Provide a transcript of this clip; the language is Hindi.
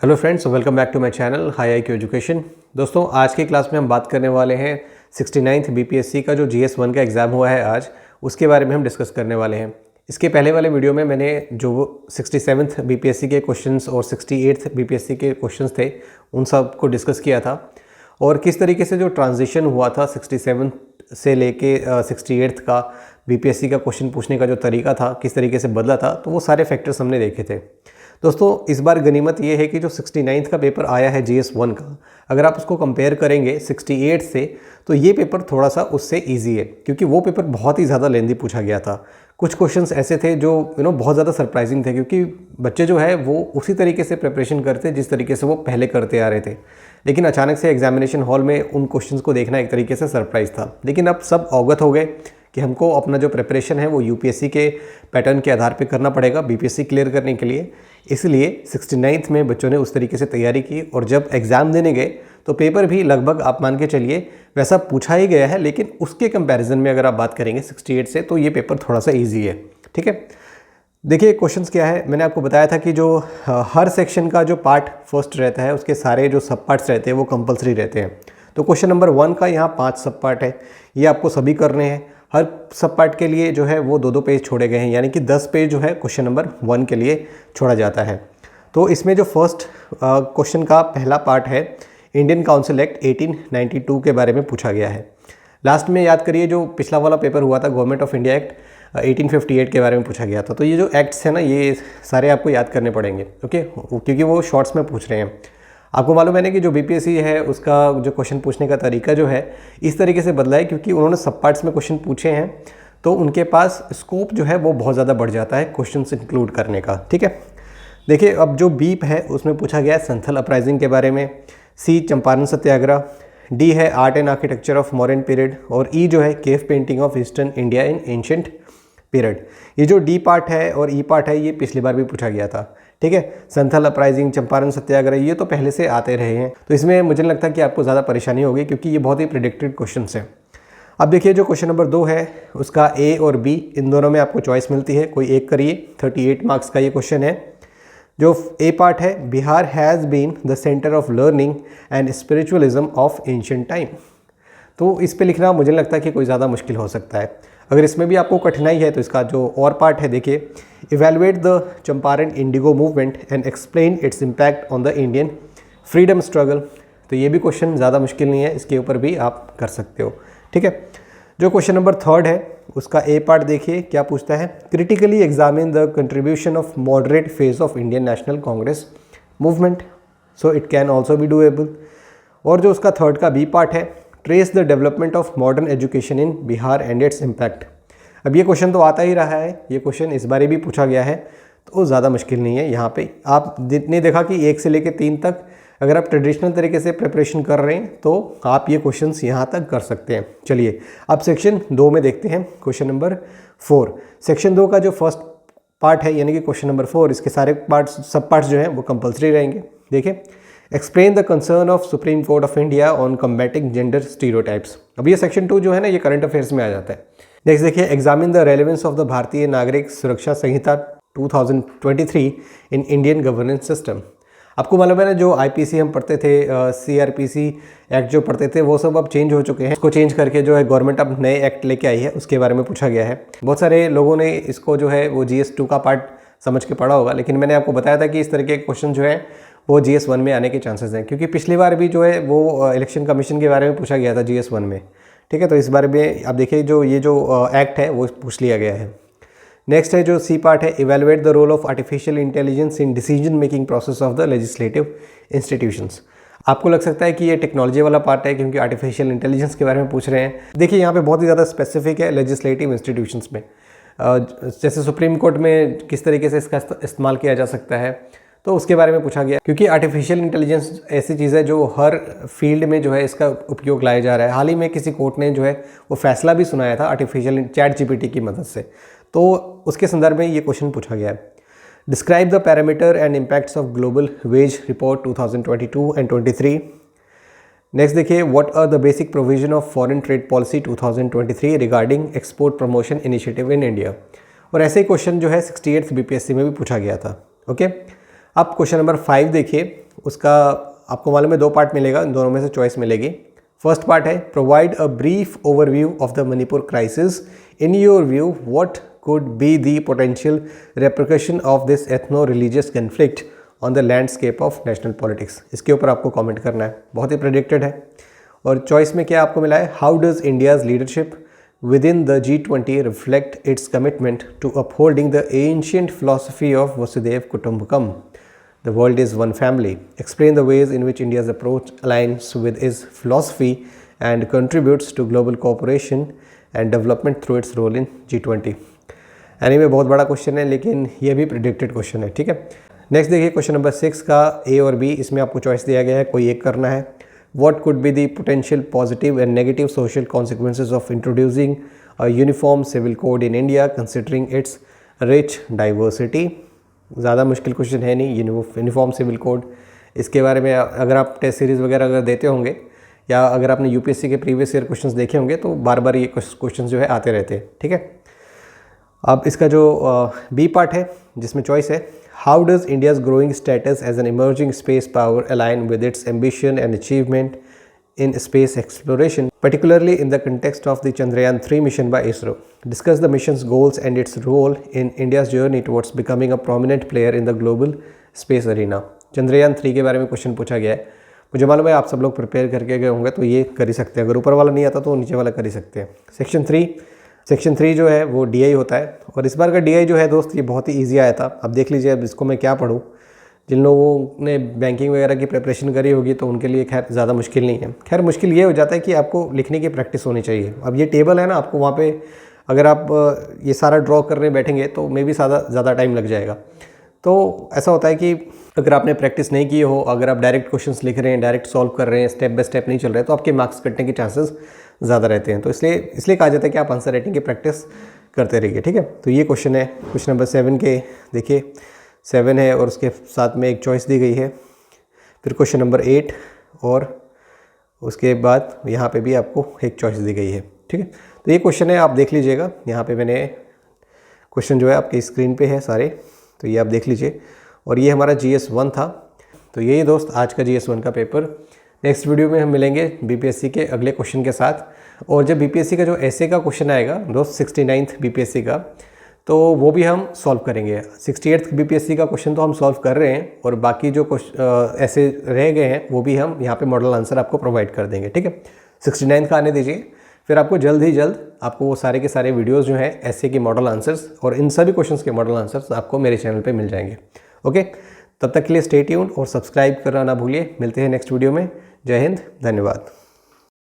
Hello friends, welcome back to my channel high IQ education. दोस्तों, आज की क्लास में हम बात करने वाले हैं 69th बीपीएससी का जो GS1 का एग्ज़ाम हुआ है आज, उसके बारे में हम डिस्कस करने वाले हैं। इसके पहले वाले वीडियो में मैंने जो 67th बीपीएससी के क्वेश्चंस और 68th बीपीएससी के क्वेश्चंस थे उन सब को डिस्कस किया था और किस तरीके से जो ट्रांजिशन हुआ था 67 से लेके 68th का बीपीएससी का क्वेश्चन पूछने का जो तरीका था, किस तरीके से बदला था, तो वो सारे फैक्टर्स हमने देखे थे। दोस्तों, इस बार गनीमत ये है कि जो 69th का पेपर आया है GS1 का, अगर आप उसको कंपेयर करेंगे 68 से, तो ये पेपर थोड़ा सा उससे इजी है, क्योंकि वो पेपर बहुत ही ज़्यादा लेंदी पूछा गया था। कुछ क्वेश्चंस ऐसे थे जो बहुत ज़्यादा सरप्राइजिंग थे, क्योंकि बच्चे जो है वो उसी तरीके से प्रिपरेशन करते जिस तरीके से वो पहले करते आ रहे थे, लेकिन अचानक से एग्जामिनेशन हॉल में उन क्वेश्चंस को देखना एक तरीके से सरप्राइज़ था। लेकिन अब सब अवगत हो गए कि हमको अपना जो प्रिपरेशन है वो यूपीएससी के पैटर्न के आधार पे करना पड़ेगा बीपीएससी क्लियर करने के लिए। इसलिए 69th में बच्चों ने उस तरीके से तैयारी की और जब एग्ज़ाम देने गए तो पेपर भी लगभग आप मान के चलिए वैसा पूछा ही गया है, लेकिन उसके कंपैरिजन में अगर आप बात करेंगे 68 से, तो ये पेपर थोड़ा सा ईजी है। ठीक है, देखिए क्वेश्चंस क्या है। मैंने आपको बताया था कि जो हर सेक्शन का जो पार्ट फर्स्ट रहता है उसके सारे जो सब पार्ट्स रहते हैं वो कंपलसरी रहते हैं। तो क्वेश्चन नंबर 1 का यहाँ 5 सब पार्ट है, ये आपको सभी करने हैं। हर सब पार्ट के लिए जो है वो 2-2 पेज छोड़े गए हैं, यानी कि 10 पेज जो है क्वेश्चन नंबर 1 के लिए छोड़ा जाता है। तो इसमें जो फर्स्ट क्वेश्चन का पहला पार्ट है, इंडियन काउंसिल एक्ट 1892 के बारे में पूछा गया है। लास्ट में याद करिए जो पिछला वाला पेपर हुआ था गवर्नमेंट ऑफ इंडिया एक्ट 1858 के बारे में पूछा गया था। तो ये जो एक्ट्स हैं ना, ये सारे आपको याद करने पड़ेंगे, ओके, क्योंकि वो शॉर्ट्स में पूछ रहे हैं। आपको मालूम है ना कि जो बीपीएससी है उसका जो क्वेश्चन पूछने का तरीका जो है इस तरीके से बदला है, क्योंकि उन्होंने सब पार्ट्स में क्वेश्चन पूछे हैं, तो उनके पास स्कोप जो है वो बहुत ज़्यादा बढ़ जाता है क्वेश्चंस इंक्लूड करने का। ठीक है, देखिए अब जो बीप है उसमें पूछा गया है संथल अपराइजिंग के बारे में, सी चंपारण सत्याग्रह, डी है art and architecture of modern period, और ई जो है cave painting of eastern India in ancient period. ये जो डी पार्ट है और ई पार्ट है ये पिछली बार भी पूछा गया था। ठीक है, संथल अपराइजिंग, चंपारण सत्याग्रह, ये तो पहले से आते रहे हैं, तो इसमें मुझे नहीं लगता कि आपको ज़्यादा परेशानी होगी, क्योंकि ये बहुत ही प्रिडिक्टेड क्वेश्चन है। अब देखिए जो क्वेश्चन नंबर 2 है उसका ए और बी इन दोनों में आपको चॉइस मिलती है, कोई एक करिए। 38 मार्क्स का ये क्वेश्चन है। जो ए पार्ट है, Bihar has been the centre of learning and spiritualism of ancient time. तो इस पे लिखना मुझे लगता है कि कोई ज़्यादा मुश्किल हो सकता है। अगर इसमें भी आपको कठिनाई है तो इसका जो और पार्ट है, देखिए, evaluate the Champaran Indigo movement and explain its impact on the Indian freedom struggle. तो ये भी क्वेश्चन ज़्यादा मुश्किल नहीं है, इसके ऊपर भी आप कर सकते हो। ठीक है, जो क्वेश्चन नंबर 3 है उसका ए पार्ट देखिए क्या पूछता है, critically examine the contribution of moderate phase of Indian national Congress movement, so it can also be doable. और जो उसका थर्ड का बी पार्ट है, trace the development of modern education in Bihar and its impact. अब ये क्वेश्चन तो आता ही रहा है, ये क्वेश्चन इस बार भी पूछा गया है, तो ज़्यादा मुश्किल नहीं है। यहाँ पे आपने देखा कि 1 से लेकर 3 तक अगर आप ट्रेडिशनल तरीके से प्रिपरेशन कर रहे हैं तो आप ये क्वेश्चंस यहाँ तक कर सकते हैं। चलिए अब सेक्शन 2 में देखते हैं, क्वेश्चन नंबर 4। सेक्शन 2 का जो फर्स्ट पार्ट है यानी कि क्वेश्चन नंबर 4, इसके सारे पार्ट्स सब पार्ट्स जो हैं वो कंपलसरी रहेंगे। देखिए, explain the concern of supreme court of India on combating gender stereotypes. अब ये सेक्शन 2 जो है ना, ये करंट अफेयर्स में आ जाता है। नेक्स्ट देखिए, examine the relevance of the भारतीय नागरिक सुरक्षा संहिता 2023 इन इंडियन गवर्नेंस सिस्टम। आपको मालूम है ना, जो आईपीसी हम पढ़ते थे, सीआरपीसी एक्ट जो पढ़ते थे, वो सब अब चेंज हो चुके हैं। इसको चेंज करके जो है गवर्नमेंट अब नए एक्ट लेके आई है, उसके बारे में पूछा गया है। बहुत सारे लोगों ने इसको जो है वो GS2 का पार्ट समझ के पढ़ा होगा, लेकिन मैंने आपको बताया था कि इस तरह के क्वेश्चन जो है वो GS1 में आने के चांसेस हैं, क्योंकि पिछली बार भी जो है वो इलेक्शन कमीशन के बारे में पूछा गया था GS1 में। ठीक है, तो इस बारे में आप देखिए जो ये जो एक्ट है वो पूछ लिया गया है। नेक्स्ट है जो सी पार्ट है, evaluate the role of artificial intelligence in decision making process of the legislative institutions. आपको लग सकता है कि ये टेक्नोलॉजी वाला पार्ट है, क्योंकि आर्टिफिशियल इंटेलिजेंस के बारे में पूछ रहे हैं। देखिए यहाँ पे बहुत ही ज़्यादा स्पेसिफिक है लेजिस्लेटिव इंस्टीट्यूशंस में, जैसे सुप्रीम कोर्ट में किस तरीके से इसका इस्तेमाल किया जा सकता है, तो उसके बारे में पूछा गया, क्योंकि आर्टिफिशियल इंटेलिजेंस ऐसी चीज़ है जो हर फील्ड में जो है इसका उपयोग लाया जा रहा है। हाल ही में किसी कोर्ट ने जो है वो फैसला भी सुनाया था आर्टिफिशियल ChatGPT की मदद से, तो उसके संदर्भ में ये क्वेश्चन पूछा गया है। Describe the parameter and impacts of global wage report 2022 and 23। Next देखिए, what are the basic provision of foreign trade policy 2023 regarding export promotion initiative in India. और ऐसे ही क्वेश्चन जो है 68th बीपीएससी में भी पूछा गया था। ओके, अब क्वेश्चन नंबर 5 देखिए, उसका आपको मालूम है 2 पार्ट मिलेगा, इन दोनों में से चॉइस मिलेगी। फर्स्ट पार्ट है provide a brief overview of the Manipur crisis, in your view what could be the potential repercussion of this ethno-religious conflict on the landscape of national politics। इसके ऊपर आपको कमेंट करना है, बहुत ही प्रेडिक्टेड है। और चॉइस में क्या आपको मिला है, how does India's leadership within the G20 reflect its commitment to upholding the ancient philosophy of Vasudhaiva Kutumbakam, the world is one family, explain the ways in which India's approach aligns with its philosophy and contributes to global cooperation and development through its role in G20। यानी में बहुत बड़ा क्वेश्चन है, लेकिन ये भी प्रिडिक्टेड क्वेश्चन है, ठीक है। नेक्स्ट देखिए क्वेश्चन नंबर 6 का ए और बी, इसमें आपको चॉइस दिया गया है, कोई एक करना है। What could be the potential positive and negative social consequences of introducing a uniform civil code in India considering its rich diversity. ज़्यादा मुश्किल क्वेश्चन है नहीं, यूनिफॉर्म सिविल कोड, इसके बारे में अगर आप टेस्ट सीरीज़ वगैरह अगर देते होंगे या अगर आपने यूपीएससी के प्रीवियस ईयर क्वेश्चंस देखे होंगे तो बार बार ये क्वेश्चंस जो है आते रहते हैं, ठीक है। अब इसका जो बी पार्ट है जिसमें चॉइस है, how does India's growing status as an emerging space power align with its ambition and achievement in space exploration, particularly in the context of the Chandrayaan 3 mission by ISRO, discuss the mission's goals and its role in India's journey towards becoming a prominent player in the global space arena. Chandrayaan 3 के बारे में क्वेश्चन पूछा गया है, मुझे मालूम है आप सब लोग प्रिपेयर करके गए होंगे तो ये कर ही सकते हैं, अगर ऊपर वाला नहीं आता तो नीचे वाला कर ही सकते हैं। सेक्शन 3 जो है वो डीआई होता है, और इस बार का डीआई जो है दोस्त ये बहुत ही इजी आया था। अब देख लीजिए अब इसको मैं क्या पढ़ूँ, जिन लोगों ने बैंकिंग वगैरह की प्रिपरेशन करी होगी तो उनके लिए खैर ज़्यादा मुश्किल नहीं है। खैर मुश्किल ये हो जाता है कि आपको लिखने की प्रैक्टिस होनी चाहिए। अब ये टेबल है ना, आपको वहाँ पे अगर आप ये सारा ड्रॉ करने बैठेंगे तो मे भी ज़्यादा टाइम लग जाएगा। तो ऐसा होता है कि अगर आपने प्रैक्टिस नहीं की हो, अगर आप डायरेक्ट क्वेश्चंस लिख रहे हैं, डायरेक्ट सॉल्व कर रहे हैं, स्टेप बाय स्टेप नहीं चल रहे हैं, तो आपके मार्क्स कटने के चांसेस ज़्यादा रहते हैं। तो इसलिए कहा जाता है कि आप आंसर राइटिंग की प्रैक्टिस करते रहिए, ठीक है। तो ये क्वेश्चन है, क्वेश्चन नंबर 7 के देखिए 7 है और उसके साथ में एक चॉइस दी गई है। फिर क्वेश्चन नंबर 8 और उसके बाद यहाँ पे भी आपको एक चॉइस दी गई है, ठीक है। तो ये क्वेश्चन है, आप देख लीजिएगा, यहाँ पे मैंने क्वेश्चन जो है आपकी स्क्रीन पे है सारे, तो ये आप देख लीजिए। और ये हमारा GS 1 था। तो यही दोस्त आज का GS 1 का पेपर। नेक्स्ट वीडियो में हम मिलेंगे बीपीएससी के अगले क्वेश्चन के साथ। और जब बीपीएससी का जो ऐसे का क्वेश्चन आएगा दोस्त 69th बीपीएससी का, तो वो भी हम सॉल्व करेंगे। 68th बीपीएससी का क्वेश्चन तो हम सॉल्व कर रहे हैं, और बाकी जो ऐसे रह गए हैं वो भी हम यहाँ पे मॉडल आंसर आपको प्रोवाइड कर देंगे, ठीक है। 69 का आने दीजिए, फिर आपको जल्द ही जल्द आपको वो सारे के सारे वीडियोस जो हैं ऐसे के मॉडल आंसर्स और इन सभी क्वेश्चंस के मॉडल आंसर्स आपको मेरे चैनल पे मिल जाएंगे। ओके, तब तक के लिए स्टे ट्यून्ड और सब्सक्राइब करना ना भूलिए। मिलते हैं नेक्स्ट वीडियो में। जय हिंद, धन्यवाद।